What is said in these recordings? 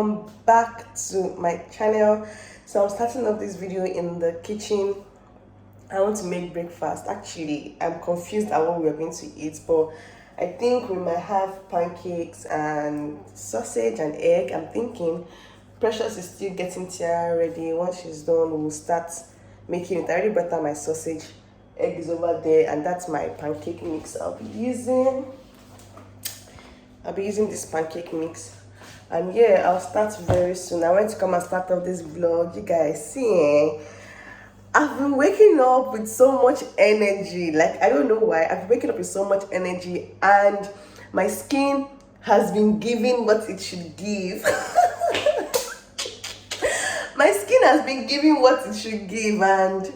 welcome back to my channel. So I'm starting off this video in the kitchen. I want to make breakfast. Actually, I'm confused at what we're going to eat, but I think we might have pancakes and sausage and egg. I'm thinking Precious is still getting Tiara ready. Once she's done, we'll start making it. I already brought out my sausage. Egg is over there, and that's my pancake mix I'll be using this pancake mix. And yeah, I'll start very soon. I want to come and start off this vlog. You guys see, I've been waking up with so much energy. Like, I don't know why. I've been waking up with so much energy, and my skin has been giving what it should give. My skin has been giving what it should give, and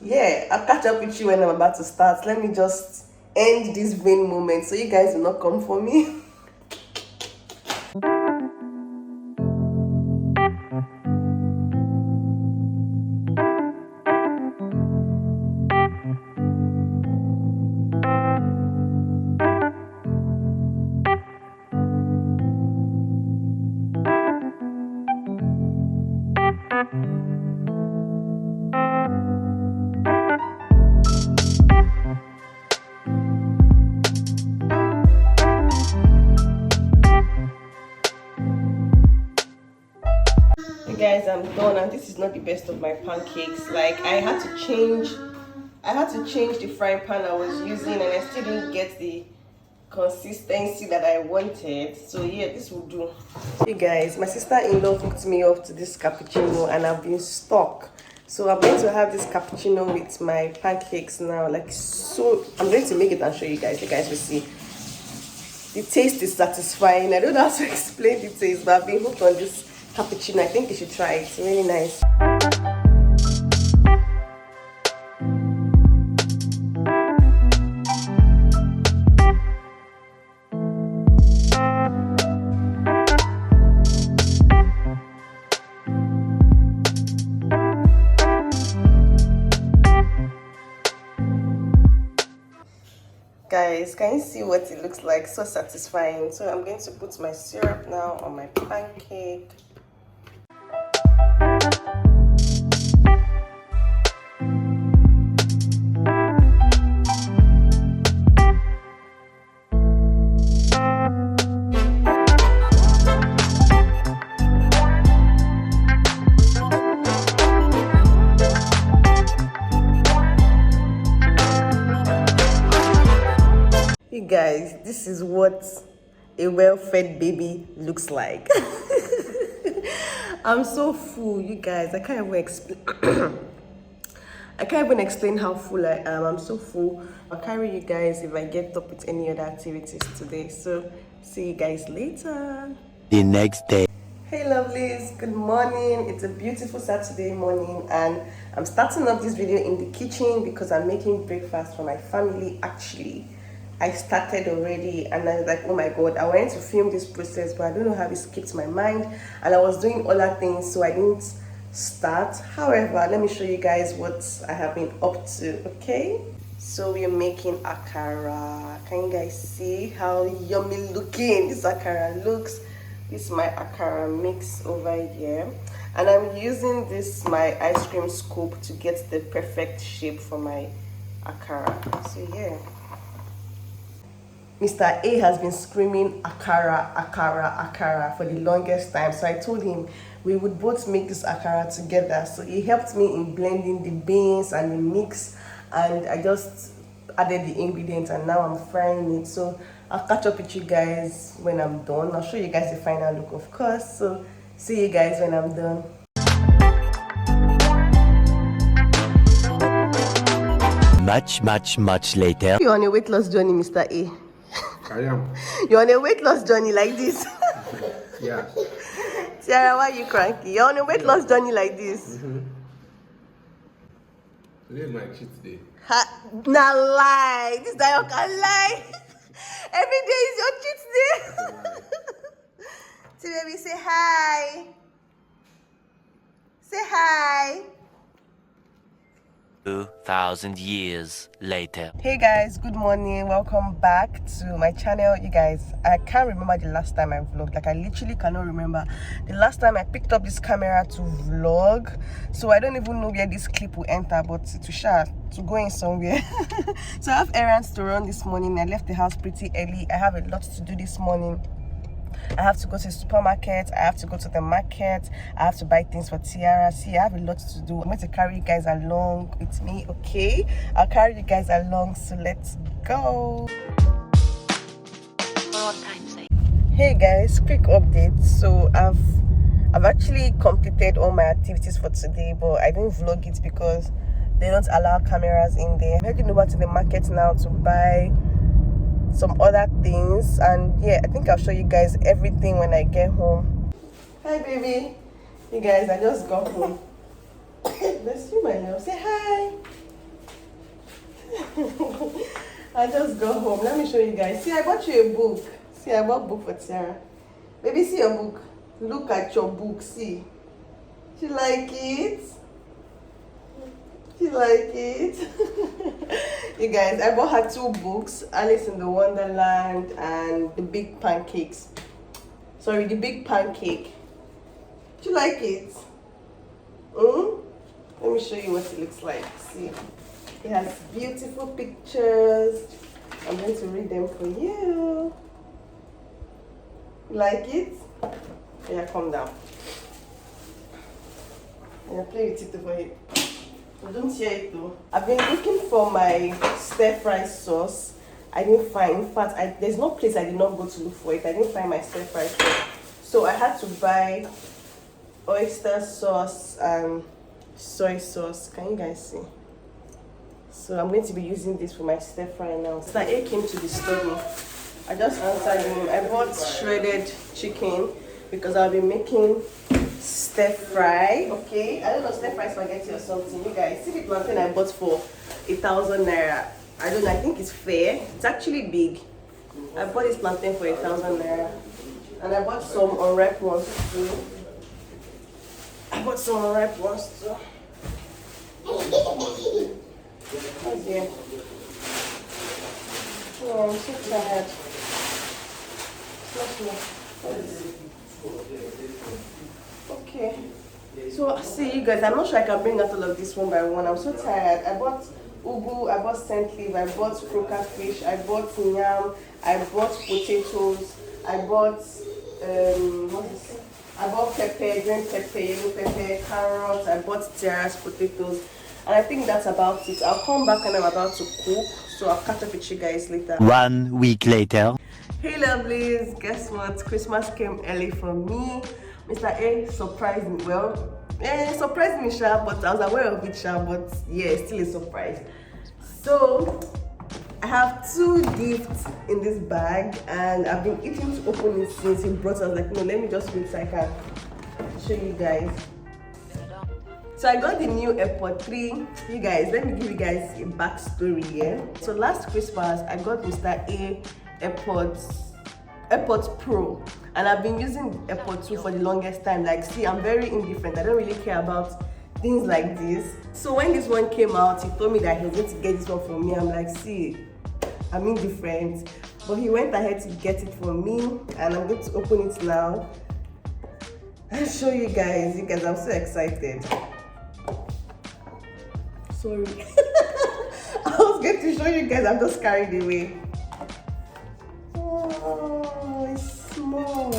yeah, I'll catch up with you when I'm about to start. Let me just end this vain moment so you guys will not come for me. Guys, I'm done, and this is not the best of my pancakes. Like, I had to change the frying pan I was using, and I still didn't get the consistency that I wanted. So yeah, this will do. Hey guys, my sister-in-law hooked me up to this cappuccino, and I've been stuck. So I'm going to have this cappuccino with my pancakes now. Like, so I'm going to make it and show you guys. You guys will see. The taste is satisfying. I don't know how to explain the taste, but I've been hooked on this cappuccino. I think you should try it. It's really nice. Guys, can you see what it looks like? So satisfying. So I'm going to put my syrup now on my pancake. You guys, this is what a well-fed baby looks like. I'm so full, you guys. I can't even explain. I can't even explain how full I am. I'm so full. I'll carry you guys if I get up with any other activities today. So see you guys later. The next day. Hey lovelies, good morning. It's a beautiful Saturday morning, and I'm starting off this video in the kitchen because I'm making breakfast for my family. Actually, I started already, and I was like, oh my god, I wanted to film this process, but I don't know how it skipped my mind, and I was doing other things, so I didn't start. However, let me show you guys what I have been up to. Okay, so we are making akara. Can you guys see how yummy looking this akara looks? This is my akara mix over here, and I'm using this my ice cream scoop to get the perfect shape for my akara. So yeah, Mr. A has been screaming akara, akara, akara for the longest time. So I told him we would both make this akara together. So he helped me in blending the beans and the mix, and I just added the ingredients, and now I'm frying it. So I'll catch up with you guys when I'm done. I'll show you guys the final look, of course. So see you guys when I'm done. Much later. You're on a weight loss journey, Mr. A. I am. You're on a weight loss journey like this. Yeah. Tiara, why are you cranky? You're on a weight loss journey like this. Today is my cheat day. Nah, lie. This guy can lie. Every day is your cheat day. See, baby, say hi. Say hi. 2,000 years later. Hey guys, good morning, welcome back to my channel. You guys, I can't remember the last time I vlogged. Like, I literally cannot remember the last time I picked up this camera to vlog, so I don't even know where this clip will enter, but to go in somewhere. So I have errands to run this morning. I left the house pretty early. I have a lot to do this morning. I have to go to the supermarket, I have to go to the market, I have to buy things for Tiara. See, I have a lot to do. I'm going to carry you guys along with me, okay? I'll carry you guys along, so let's go. Hey guys, quick update. So I've actually completed all my activities for today, but I didn't vlog it because they don't allow cameras in there. I'm heading over to the market now to buy some other things, and yeah, I think I'll show you guys everything when I get home. Hi baby. You guys, I just got home. Let's see my love. Say hi. I just got home. Let me show you guys. See, I bought you a book. See, I bought a book for Tiara. Baby, see your book. Look at your book. See. You like it? You like it? You guys, I bought her 2 books, Alice in the Wonderland and the Big Pancakes. Sorry, the Big Pancake. Do you like it? Let me show you what it looks like. See, it has beautiful pictures. I'm going to read them for you. You like it? Yeah, calm down. Yeah, play with it over here. I don't hear it though. I've been looking for my stir-fry sauce. I didn't find. In fact, there's no place I did not go to look for it. I didn't find my stir-fry sauce, so I had to buy oyster sauce and soy sauce. Can you guys see? So I'm going to be using this for my stir-fry now. Mr. A came to the study. I just answered him. I bought shredded chicken because I'll be making stir fry. Okay, I don't know, stir fry spaghetti or something. You guys see the plantain I bought for 1,000 naira. I don't know, I think it's fair. It's actually big. I bought this plantain for 1,000 naira, and I bought some unripe ones too. What's too. Oh dear. Oh, I'm so tired. Okay, so see you guys, I'm not sure I can bring out all of this one by one. I'm so tired. I bought ugu, I bought scent leaf, I bought croaker fish, I bought yam, I bought potatoes, I bought I bought pepper, green pepper, yellow pepper, carrots, I bought Tiara's potatoes, and I think that's about it. I'll come back when I'm about to cook, so I'll catch up with you guys later. 1 week later. Hey lovelies, guess what? Christmas came early for me. Mr. A surprised me. Well, surprised me, sha, but I was aware of it, sha, but yeah, it's still a surprise. So I have 2 gifts in this bag, and I've been itching to open it since he brought it. I was like, no, let me just wait so I can show you guys. So I got the new AirPod 3. You guys, let me give you guys a backstory here. So last Christmas, I got Mr. A AirPods Pro, and I've been using AirPods 2 for the longest time. Like, see, I'm very indifferent. I don't really care about things like this. So when this one came out, he told me that he was going to get this one for me. I'm like, see, I'm indifferent. But he went ahead to get it for me, and I'm going to open it now and show you guys. You guys, I'm so excited. Sorry. I was going to show you guys, I'm just carried away. Oh, it's small.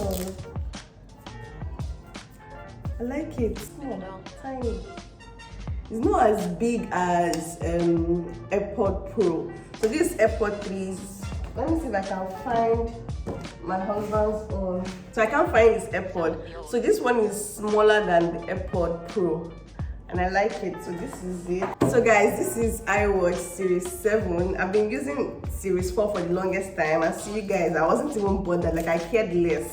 I like it. Small, tiny. It's not as big as AirPod Pro. So this AirPod 3s, let me see if I can find my husband's own. So I can't find his AirPod. So this one is smaller than the AirPod Pro, and I like it. So this is it. So guys, this is iWatch Series 7. I've been using Series 4 for the longest time, and see you guys, I wasn't even bothered, like I cared less.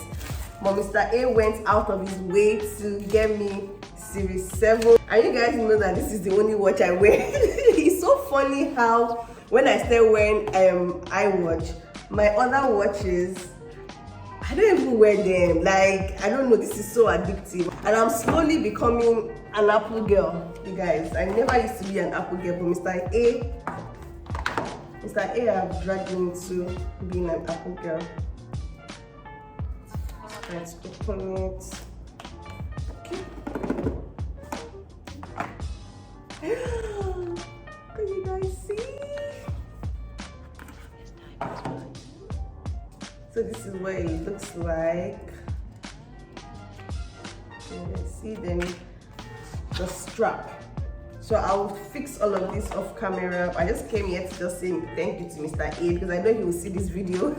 But Mr. A went out of his way to get me Series 7. And you guys know that this is the only watch I wear. It's so funny how when I start wearing iWatch, my other watches, I don't even wear them. Like, I don't know, this is so addictive. And I'm slowly becoming an Apple girl, you guys. I never used to be an Apple girl, but Mr. A have dragged me into being an Apple girl. Let's open it. Okay. Can you guys see? So this is what it looks like. You can see then the strap. So I will fix all of this off camera. I just came here to just say thank you to Mr. A because I know he will see this video.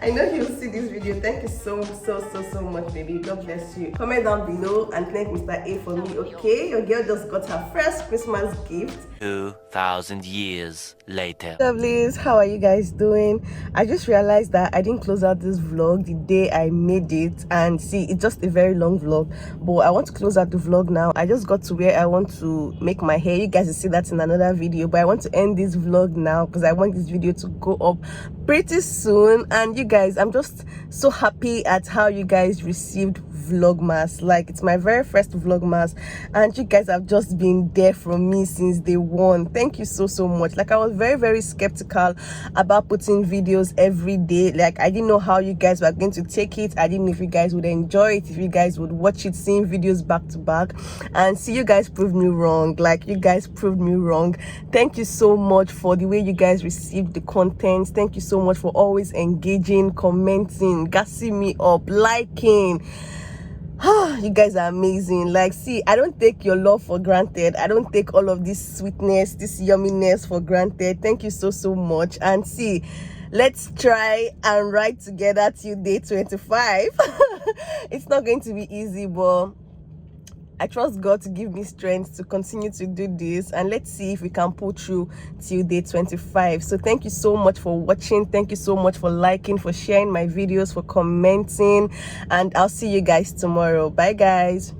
I know he will see this video. Thank you so much, baby. God bless you. Comment down below and thank Mr. A for me, okay? Your girl just got her first Christmas gift. 2,000 years later. Lovelies, how are you guys doing? I just realized that I didn't close out this vlog the day I made it, and see, it's just a very long vlog, but I want to close out the vlog now. I just got to where I want to make my hair. You guys will see that in another video, but I want to end this vlog now because I want this video to go up pretty soon. And you guys, I'm just so happy at how you guys received Vlogmas. Like, it's my very first Vlogmas and you guys have just been there for me since day one. Thank you so much. Like, I was very skeptical about putting videos every day. Like, I didn't know how you guys were going to take it. I didn't know if you guys would enjoy it, if you guys would watch it, seeing videos back to back. And see, you guys proved me wrong. Like, you guys proved me wrong. Thank you so much for the way you guys received the content. Thank you so much for always engaging, commenting, gassing me up, liking. You guys are amazing. Like, see, I don't take your love for granted. I don't take all of this sweetness, this yumminess for granted. Thank you so much. And see, let's try and ride together till day 25. It's not going to be easy, but I trust God to give me strength to continue to do this, and let's see if we can pull through till day 25. So thank you so much for watching. Thank you so much for liking, for sharing my videos, for commenting, and I'll see you guys tomorrow. Bye guys.